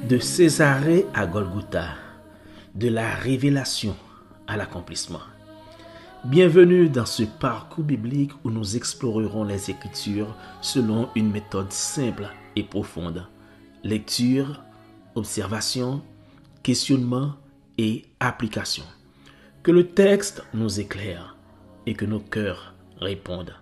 De Césarée à Golgotha, de la révélation à l'accomplissement. Bienvenue dans ce parcours biblique où nous explorerons les Écritures selon une méthode simple et profonde. Lecture, observation, questionnement et application. Que le texte nous éclaire et que nos cœurs répondent.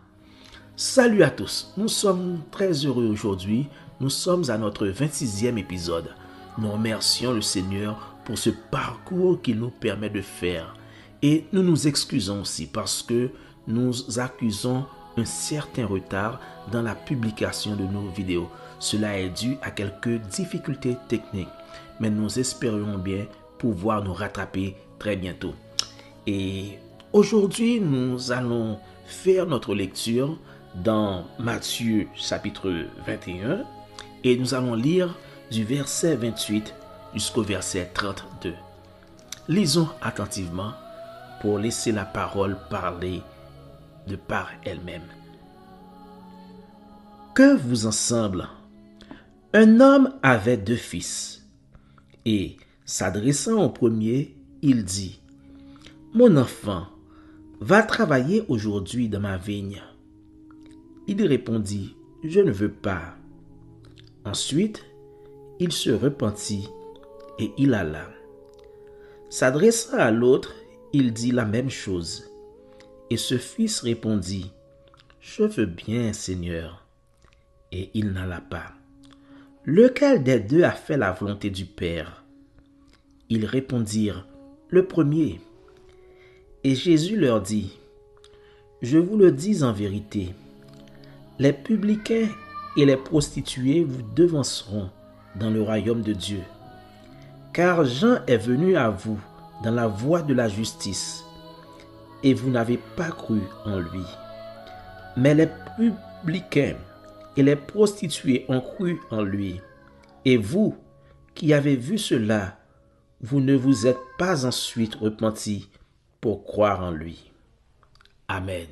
Salut à tous, nous sommes très heureux aujourd'hui. Nous sommes à notre 26e épisode. Nous remercions le Seigneur pour ce parcours qu'il nous permet de faire. Et nous nous excusons aussi parce que nous accusons un certain retard dans la publication de nos vidéos. Cela est dû à quelques difficultés techniques, mais nous espérons bien pouvoir nous rattraper très bientôt. Et aujourd'hui, nous allons faire notre lecture dans Matthieu chapitre 21 et nous allons lire du verset 28 jusqu'au verset 32. Lisons attentivement pour laisser la parole parler de par elle-même. Que vous en semble? Un homme avait 2 fils, et s'adressant au premier, il dit: Mon enfant, va travailler aujourd'hui dans ma vigne. Il répondit: Je ne veux pas. Ensuite, il se repentit et il alla. S'adressant à l'autre, il dit la même chose. Et ce fils répondit: Je veux bien, Seigneur. Et il n'alla pas. Lequel des deux a fait la volonté du Père? Ils répondirent: Le premier. Et Jésus leur dit: Je vous le dis en vérité, les publicains et les prostituées vous devanceront dans le royaume de Dieu. Car Jean est venu à vous dans la voie de la justice, et vous n'avez pas cru en lui. Mais les publicains et les prostituées ont cru en lui. Et vous, qui avez vu cela, vous ne vous êtes pas ensuite repentis pour croire en lui. Amen.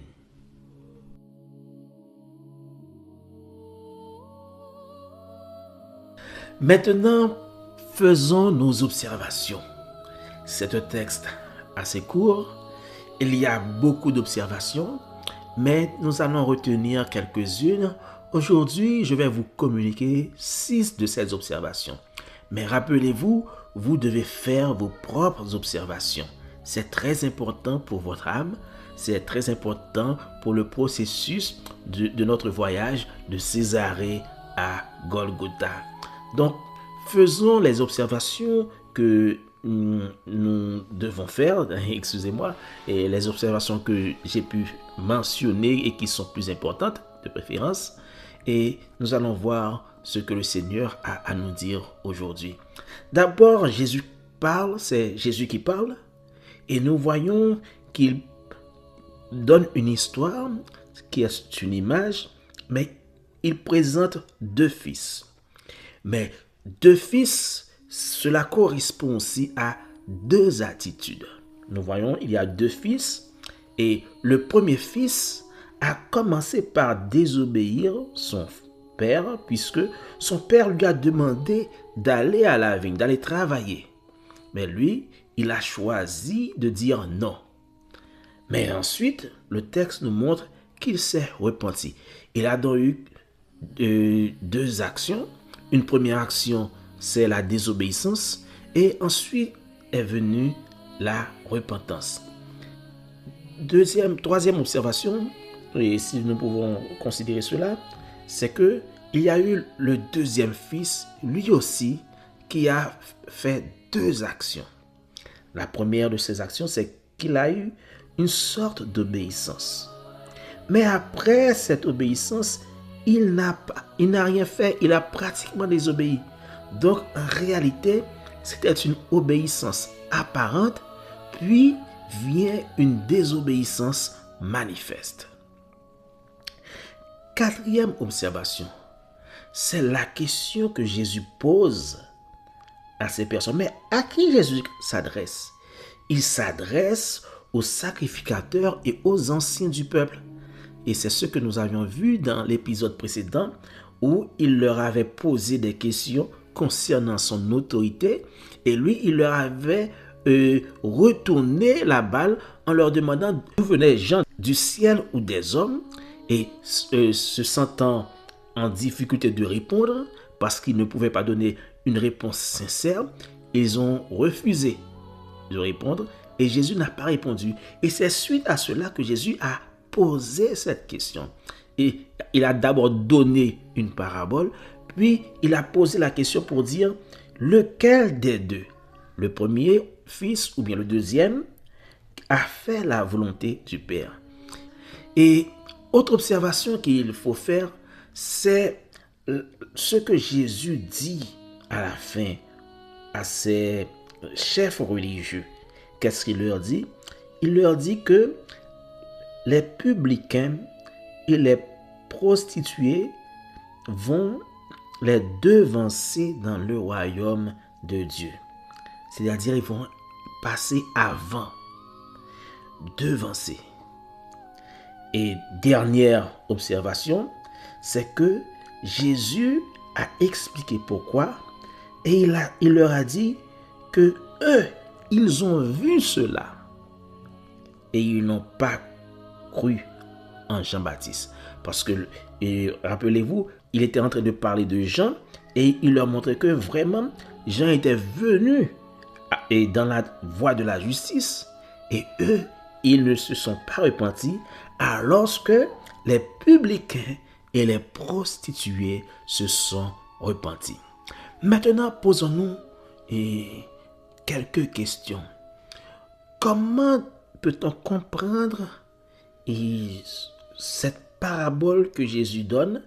Maintenant, faisons nos observations. C'est un texte assez court. Il y a beaucoup d'observations, mais nous allons retenir quelques-unes. Aujourd'hui, je vais vous communiquer 6 de ces observations. Mais rappelez-vous, vous devez faire vos propres observations. C'est très important pour votre âme. C'est très important pour le processus de notre voyage de Césarée à Golgotha. Donc, faisons les observations que nous devons faire, excusez-moi, et les observations que j'ai pu mentionner et qui sont plus importantes de préférence. Et nous allons voir ce que le Seigneur a à nous dire aujourd'hui. D'abord, Jésus parle, c'est Jésus qui parle, et nous voyons qu'il donne une histoire qui est une image, mais il présente 2 fils. Mais 2 fils, cela correspond aussi à 2 attitudes. Nous voyons, il y a 2 fils, et le premier fils a commencé par désobéir son père, puisque son père lui a demandé d'aller à la vigne, d'aller travailler. Mais lui, il a choisi de dire non. Mais ensuite, le texte nous montre qu'il s'est repenti. Il a donc eu 2 actions. Une première action, c'est la désobéissance, et ensuite est venue la repentance. Troisième observation, et si nous pouvons considérer cela, c'est que il y a eu le deuxième fils, lui aussi, qui a fait 2 actions. La première de ces actions, c'est qu'il a eu une sorte d'obéissance. Mais après cette obéissance, il n'a rien fait, il a pratiquement désobéi. Donc en réalité, c'était une obéissance apparente, puis vient une désobéissance manifeste. 4e observation, c'est la question que Jésus pose à ces personnes. Mais à qui Jésus s'adresse? Il s'adresse aux sacrificateurs et aux anciens du peuple. Et c'est ce que nous avions vu dans l'épisode précédent où il leur avait posé des questions concernant son autorité, et lui, il leur avait retourné la balle en leur demandant d'où venaient Jean, du ciel ou des hommes, et se sentant en difficulté de répondre, parce qu'ils ne pouvaient pas donner une réponse sincère, ils ont refusé de répondre, et Jésus n'a pas répondu. Et c'est suite à cela que Jésus a posé cette question. Et il a d'abord donné une parabole, puis il a posé la question pour dire lequel des deux, le premier fils ou bien le deuxième, a fait la volonté du Père. Et autre observation qu'il faut faire, c'est ce que Jésus dit à la fin à ses chefs religieux. Qu'est-ce qu'il leur dit? Il leur dit que les publicains et les prostituées vont les devancer dans le royaume de Dieu. C'est-à-dire, ils vont passer avant, devancer. Et dernière observation, c'est que Jésus a expliqué pourquoi, et il leur a dit que eux, ils ont vu cela et ils n'ont pas cru en Jean-Baptiste. Parce que, rappelez-vous, il était en train de parler de Jean et il leur montrait que vraiment, Jean était venu et dans la voie de la justice, et eux, ils ne se sont pas repentis, alors que les publicains et les prostituées se sont repentis. Maintenant, posons-nous quelques questions. Comment peut-on comprendre cette parabole que Jésus donne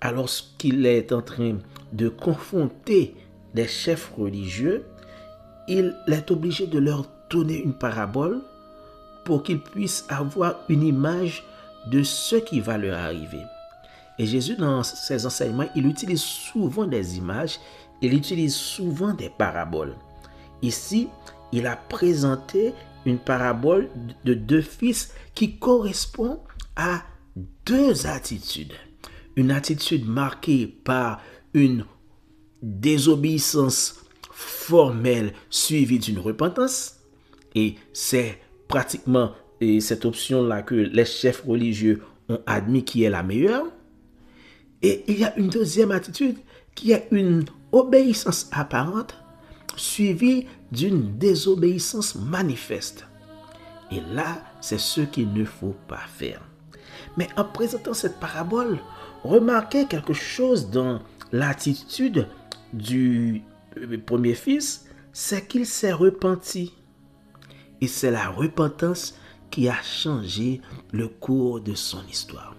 alors qu'il est en train de confronter les chefs religieux? Il est obligé de leur donner une parabole pour qu'ils puissent avoir une image de ce qui va leur arriver. Et Jésus, dans ses enseignements, il utilise souvent des images, il utilise souvent des paraboles. Ici, il a présenté une parabole de deux fils qui correspond à deux attitudes. Une attitude marquée par une désobéissance formelle suivie d'une repentance. Et c'est pratiquement cette option-là que les chefs religieux ont admis qui est la meilleure. Et il y a une deuxième attitude qui est une obéissance apparente suivie d'une désobéissance manifeste. Et là, c'est ce qu'il ne faut pas faire. Mais en présentant cette parabole, remarquez quelque chose dans l'attitude du premier fils, c'est qu'il s'est repenti. Et c'est la repentance qui a changé le cours de son histoire.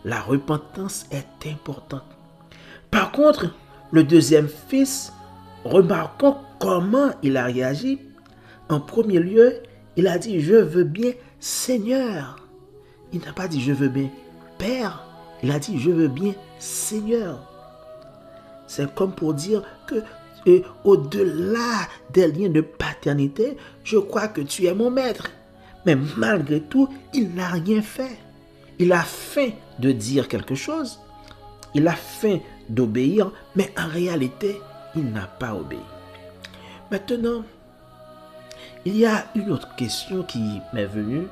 La repentance est importante. Par contre, le deuxième fils, remarquons comment il a réagi. En premier lieu, il a dit « Je veux bien, Seigneur ». Il n'a pas dit « Je veux bien, Père ». Il a dit « Je veux bien, Seigneur ». C'est comme pour dire que au-delà des liens de paternité, je crois que tu es mon maître. Mais malgré tout, il n'a rien fait. Il a faim de dire quelque chose. Il a faim d'obéir, mais en réalité, il n'a pas obéi. Maintenant, il y a une autre question qui m'est venue.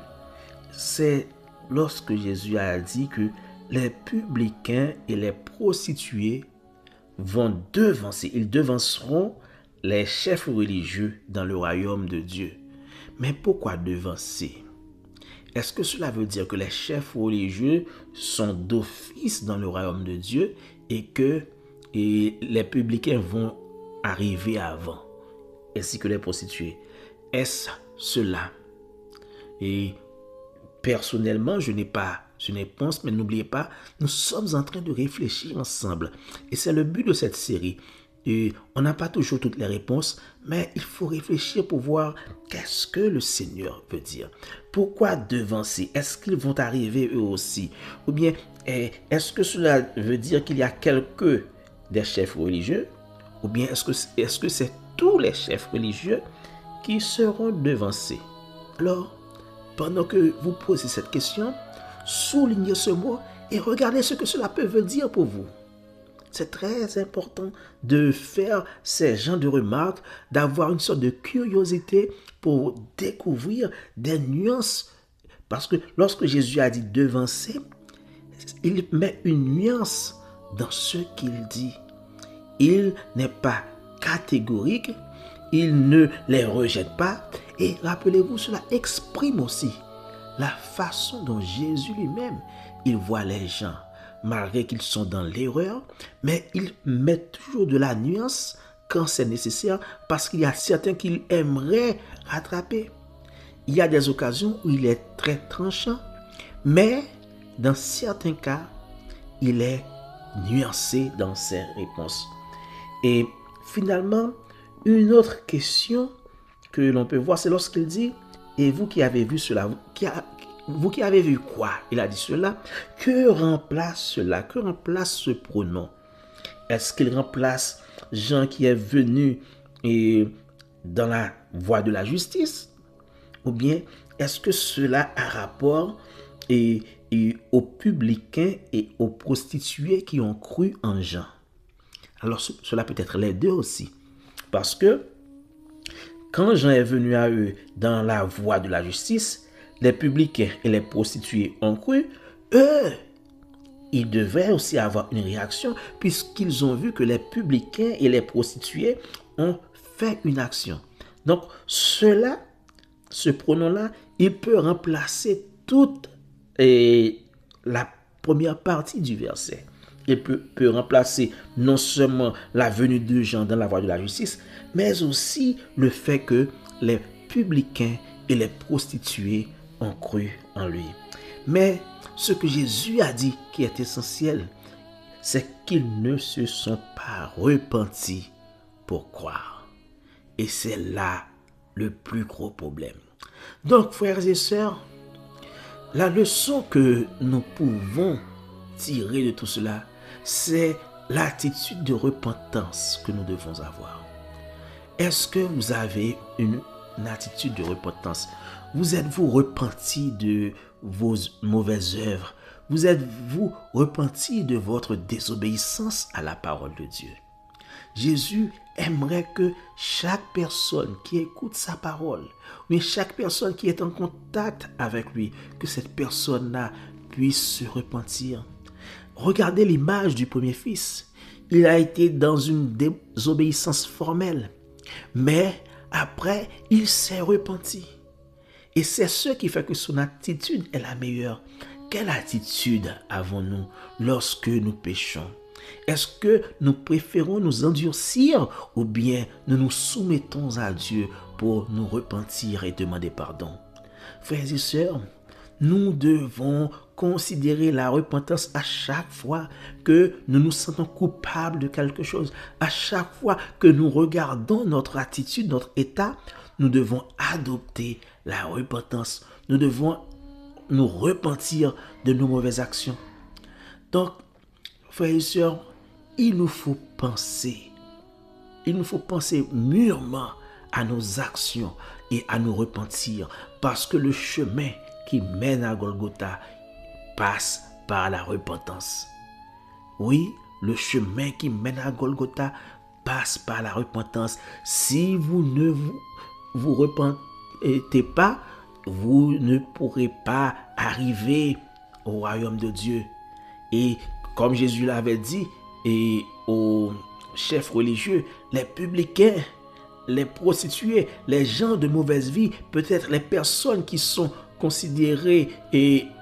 C'est lorsque Jésus a dit que les publicains et les prostituées vont devancer, ils devanceront les chefs religieux dans le royaume de Dieu. Mais pourquoi devancer? Est-ce que cela veut dire que les chefs religieux sont d'office dans le royaume de Dieu et que les publicains vont arriver avant, ainsi que les prostituées? Est-ce cela? Et personnellement, je n'ai pas une réponse, mais n'oubliez pas, nous sommes en train de réfléchir ensemble. Et c'est le but de cette série. Et on n'a pas toujours toutes les réponses, mais il faut réfléchir pour voir qu'est-ce que le Seigneur veut dire. Pourquoi devancer? Est-ce qu'ils vont arriver eux aussi? Ou bien, est-ce que cela veut dire qu'il y a quelques des chefs religieux? Ou bien, est-ce que c'est tous les chefs religieux qui seront devancés? Alors, pendant que vous posez cette question, soulignez ce mot et regardez ce que cela peut dire pour vous. c'est très important de faire ces genres de remarques, d'avoir une sorte de curiosité pour découvrir des nuances. Parce que lorsque Jésus a dit devancer, il met une nuance dans ce qu'il dit. Il n'est pas catégorique, il ne les rejette pas. Et rappelez-vous, cela exprime aussi la façon dont Jésus lui-même, il voit les gens, malgré qu'ils sont dans l'erreur, mais il met toujours de la nuance quand c'est nécessaire, parce qu'il y a certains qu'il aimerait rattraper. Il y a des occasions où il est très tranchant, mais dans certains cas, il est nuancé dans ses réponses. Et finalement, une autre question que l'on peut voir, c'est lorsqu'il dit, et vous qui avez vu cela, vous qui avez vu quoi? Il a dit cela. Que remplace cela? Que remplace ce pronom? Est-ce qu'il remplace Jean qui est venu dans la voie de la justice? Ou bien est-ce que cela a rapport aux publicains et aux prostituées qui ont cru en Jean? Alors cela peut être les deux aussi. Parce que quand Jean est venu à eux dans la voie de la justice, les publicains et les prostituées ont cru, eux, ils devaient aussi avoir une réaction puisqu'ils ont vu que les publicains et les prostituées ont fait une action. Donc ce pronom-là, il peut remplacer toute la première partie du verset. Il peut remplacer non seulement la venue de Jean dans la voie de la justice, mais aussi le fait que les publicains et les prostituées ont cru en lui. Mais ce que Jésus a dit qui est essentiel, c'est qu'ils ne se sont pas repentis pour croire. Et c'est là le plus gros problème. Donc, frères et sœurs, la leçon que nous pouvons tirer de tout cela, c'est l'attitude de repentance que nous devons avoir. Est-ce que vous avez une attitude de repentance? Vous êtes-vous repenti de vos mauvaises œuvres? Vous êtes-vous repenti de votre désobéissance à la parole de Dieu? Jésus aimerait que chaque personne qui écoute sa parole, mais chaque personne qui est en contact avec lui, que cette personne-là puisse se repentir. Regardez l'image du premier fils. Il a été dans une désobéissance formelle, mais après, il s'est repenti. Et c'est ce qui fait que son attitude est la meilleure. Quelle attitude avons-nous lorsque nous péchons? Est-ce que nous préférons nous endurcir ou bien nous nous soumettons à Dieu pour nous repentir et demander pardon? Frères et sœurs, nous devons considérer la repentance à chaque fois que nous nous sentons coupables de quelque chose. À chaque fois que nous regardons notre attitude, notre état, nous devons adopter la repentance. Nous devons nous repentir de nos mauvaises actions. Donc, frères et sœurs, il nous faut penser mûrement à nos actions et à nous repentir, parce que le chemin qui mène à Golgotha passe par la repentance. Oui, le chemin qui mène à Golgotha passe par la repentance. Si vous ne vous repentez pas, vous ne pourrez pas arriver au royaume de Dieu. Et comme Jésus l'avait dit, et aux chefs religieux, les publicains, les prostituées, les gens de mauvaise vie, peut-être les personnes qui sont considérées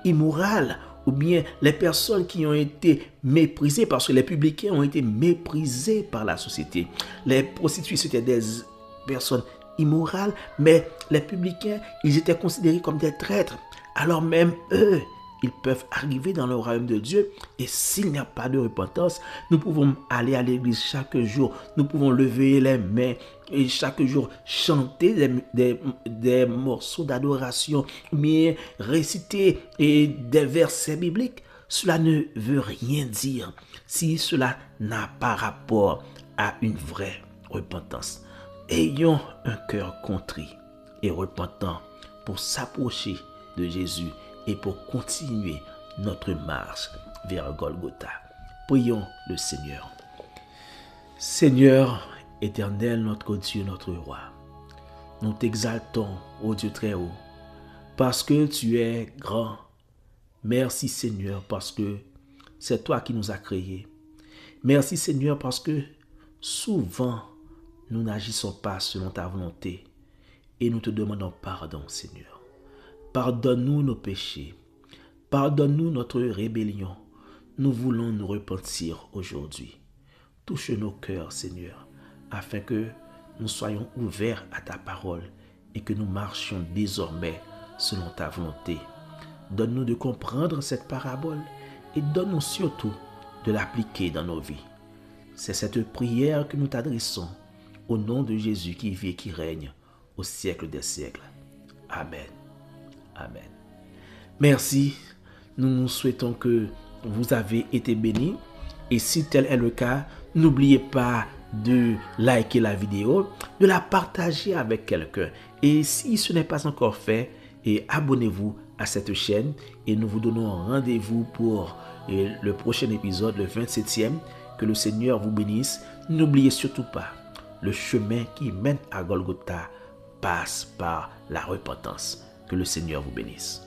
immorales, ou bien les personnes qui ont été méprisées, parce que les publicains ont été méprisés par la société. Les prostituées, c'était des personnes immorales, mais les publicains, ils étaient considérés comme des traîtres. Alors même eux, ils peuvent arriver dans le royaume de Dieu. Et s'il n'y a pas de repentance, nous pouvons aller à l'église chaque jour. Nous pouvons lever les mains et chaque jour chanter des morceaux d'adoration, mais réciter des versets bibliques. Cela ne veut rien dire si cela n'a pas rapport à une vraie repentance. Ayons un cœur contrit et repentant pour s'approcher de Jésus et pour continuer notre marche vers Golgotha. Prions le Seigneur. Seigneur éternel, notre Dieu, notre roi, nous t'exaltons, ô Dieu très haut, parce que tu es grand. Merci Seigneur, parce que c'est toi qui nous as créés. Merci Seigneur, parce que souvent nous n'agissons pas selon ta volonté et nous te demandons pardon Seigneur. Pardonne-nous nos péchés. Pardonne-nous notre rébellion. Nous voulons nous repentir aujourd'hui. Touche nos cœurs, Seigneur, afin que nous soyons ouverts à ta parole et que nous marchions désormais selon ta volonté. Donne-nous de comprendre cette parabole et donne-nous surtout de l'appliquer dans nos vies. C'est cette prière que nous t'adressons au nom de Jésus qui vit et qui règne au siècle des siècles. Amen. Amen. Merci. Nous souhaitons que vous avez été bénis. Et si tel est le cas, n'oubliez pas de liker la vidéo, de la partager avec quelqu'un. Et si ce n'est pas encore fait, abonnez-vous à cette chaîne et nous vous donnons rendez-vous pour le prochain épisode, le 27e. Que le Seigneur vous bénisse. N'oubliez surtout pas, le chemin qui mène à Golgotha passe par la repentance. Que le Seigneur vous bénisse.